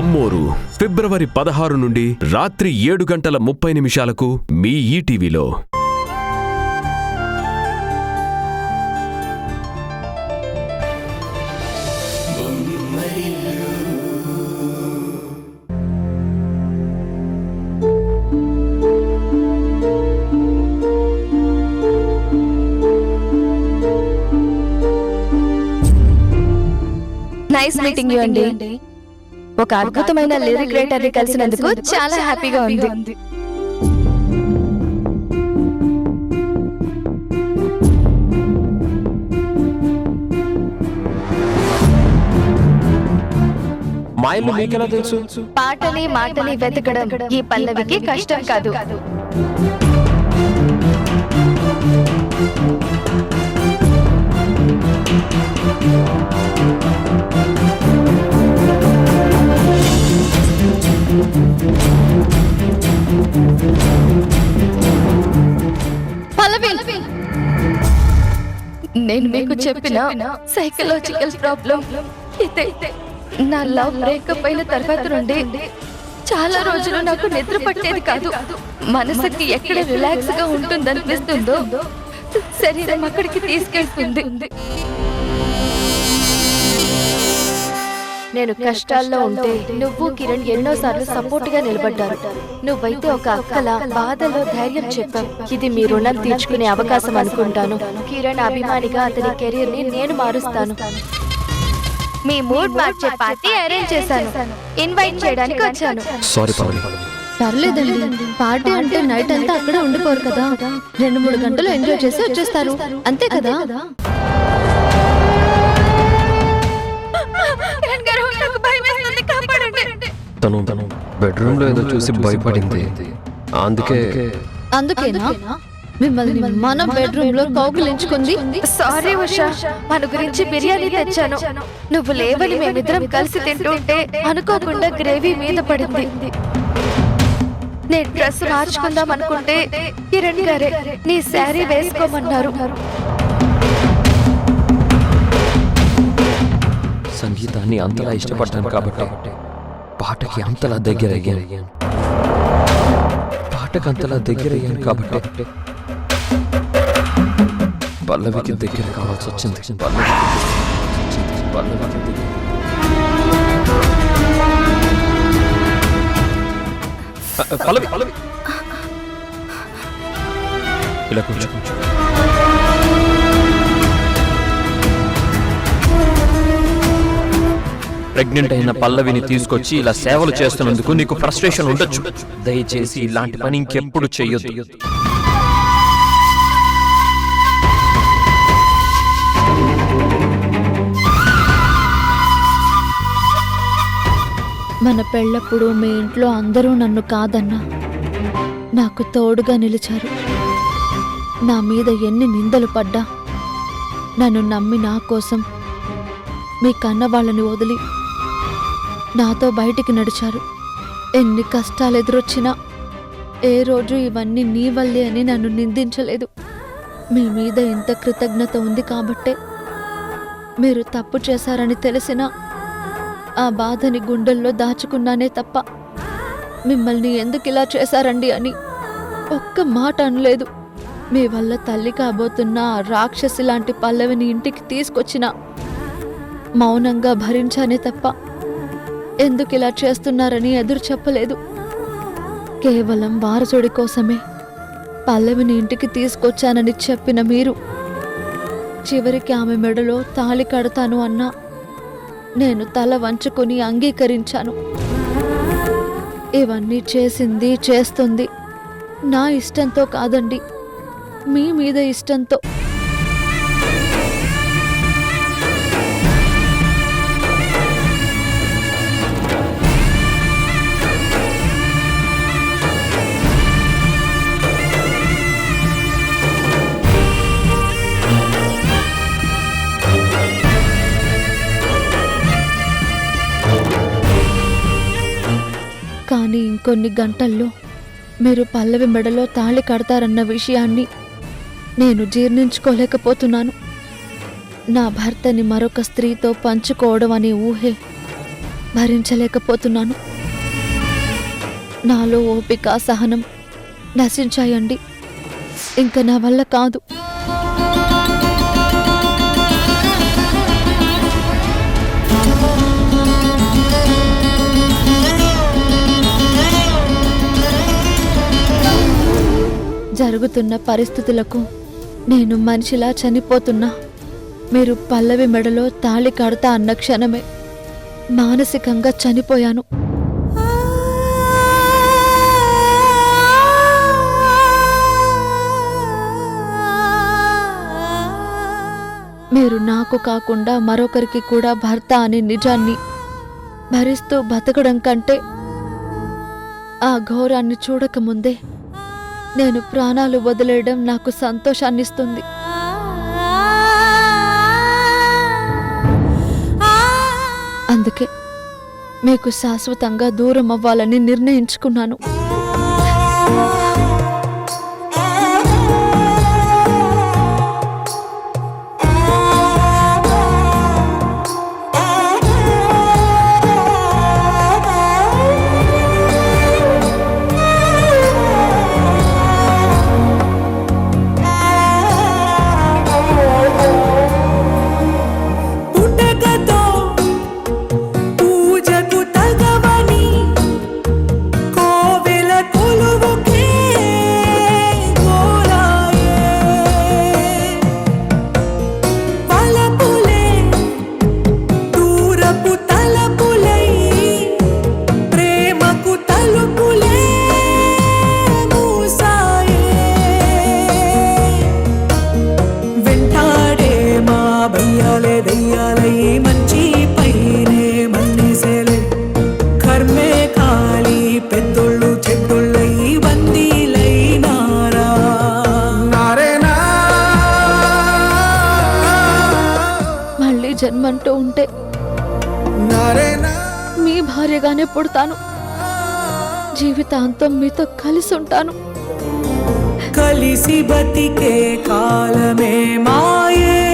అమ్మోరు ఫిబ్రవరి 16 నుండి రాత్రి 7:30 మీ ఈటీవీలో. నైస్ మీటింగ్ యూ అండి. ఒక అద్భుతమైన లిరిక్ రైటర్ ని కలిసినందుకు చాలా హ్యాపీగా ఉంది. పాటని మాటని వెతకడం ఈ పల్లవికి కష్టం కాదు. నేను మీకు చెప్పిన సైకలాజికల్ ప్రాబ్లం ఇదే. నా లవ్ బ్రేకప్ అయిన తర్వాత నుండి చాలా రోజులు నాకు నిద్ర పట్టేది కాదు. మనసుకి ఎక్కడ రిలాక్స్ గా ఉంటుందనిపిస్తుందో శరీరం అక్కడికి తీసుకెళ్తుంది. నేను కష్టాల్లో ఉంటే నువ్వు కిరణ్ ఎన్నోసార్లు సపోర్ట్ గా నిలబడ్డారు. నువ్వైతే ఒక అక్కల బాధలో ధైర్యం చెప్పావు. ఇది మీ రుణం తీర్చుకునే అవకాశం అనుకుంటాను. కిరణ్ అభిమానిగా అతని కెరీర్ ని నేను మారుస్తాను. మీ మూడ్ మార్చే పార్టీ అరేంజ్ చేశాను. ఇన్వైట్ చేయడానికి వచ్చాను. సారీ పవన్. పర్లేదండి, పార్టీ అంటే నైట్ అంతా అక్కడే ఉండిపోరు కదా, 2-3 గంటలు ఎంజాయ్ చేసి వచ్చేస్తారు, అంతే కదా. తను బెడ్రూమ్ లో ఏదో చూసి భయపడింది. అందుకేనా మిమ్మల్ని మన బెడ్రూమ్ లో కౌగిలించుకుంది? సారీ ఉషా, మన గురించి బిర్యానీ తెచ్చాను. నువ్వు లేవని మేమిద్దరం కలిసి తింటుంటే అనుకోకుండా గ్రేవీ మీద పడింది. నేను డ్రెస్ మార్చుకుందాం అనుకుంటే కిరణ్ గారే నీ శారీ వేసుకోమన్నారు. సంగీతాన్ని అంతలా ఇష్టపడ్డాను కాబట్టి పాటకి అంతలా దగ్గరయ్యాను. పాటకు అంతలా దగ్గరయ్యాను కాబట్టి పల్లవికి దగ్గర కావాల్సి వచ్చింది. పల్లవి ఇలా కొంచెం ప్రెగ్నెంట్ అయిన పల్లవిని తీసుకొచ్చి ఇలా సేవలు చేస్తున్నందుకు నీకు ఫ్రస్ట్రేషన్ ఉండొచ్చు. దయచేసి ఇలాంటి పని ఇంకెప్పుడు చెయ్యొద్దు. మన పెళ్ళప్పుడు మీ ఇంట్లో అందరూ నన్ను కాదన్నా నాకు తోడుగా నిలిచారు. నా మీద ఎన్ని నిందలు పడ్డా నన్ను నమ్మి నా కోసం మీ కన్న వాళ్ళని వదిలి నాతో బయటికి నడిచారు. ఎన్ని కష్టాలు ఎదురొచ్చినా ఏ రోజు ఇవన్నీ నీ వల్లే అని నన్ను నిందించలేదు. మీ మీద ఇంత కృతజ్ఞత ఉంది కాబట్టే మీరు తప్పు చేశారని తెలిసినా ఆ బాధని గుండెల్లో దాచుకున్నానే తప్ప మిమ్మల్ని ఎందుకు ఇలా చేశారండి అని ఒక్క మాట అనలేదు. మీ వల్ల తల్లి కాబోతున్న రాక్షసి లాంటి పల్లవిని ఇంటికి తీసుకొచ్చిన మౌనంగా భరించానే తప్ప ఎందుకు ఇలా చేస్తున్నారని ఎదురు చెప్పలేదు. కేవలం వారసుడి కోసమే పల్లవిని ఇంటికి తీసుకొచ్చానని చెప్పిన మీరు చివరికి ఆమె మెడలో తాళి కడతాను అన్నా నేను తల వంచుకొని అంగీకరించాను. ఇవన్నీ చేస్తుంది నా ఇష్టంతో కాదండి, మీ మీద ఇష్టంతో. కానీ ఇంకొన్ని గంటల్లో మీరు పల్లవి మెడలో తాళి కడతారన్న విషయాన్ని నేను జీర్ణించుకోలేకపోతున్నాను. నా భర్తని మరొక స్త్రీతో పంచుకోవడం అనే ఊహే భరించలేకపోతున్నాను. నాలో ఓపిక సహనం నశించాయండి. ఇంక నా వల్ల కాదు. జరుగుతున్న పరిస్థితులకు నేను మనిషిలా చనిపోతున్నా. మీరు పల్లవి మెడలో తాళి కడతా అన్న క్షణమే మానసికంగా చనిపోయాను. మీరు నాకు కాకుండా మరొకరికి కూడా భర్త అనే నిజాన్ని భరిస్తూ బతకడం కంటే ఆ ఘోరాన్ని చూడకముందే నేను ప్రాణాలు వదిలేయడం నాకు సంతోషాన్నిస్తుంది. అందుకే మీకు శాశ్వతంగా దూరం అవ్వాలని నిర్ణయించుకున్నాను. జన్మంటూ ఉంటే మీ భార్యగానే పుడతాను. జీవితాంతం మీతో కలిసి ఉంటాను. కలిసి బతికే కాలమే మాయే.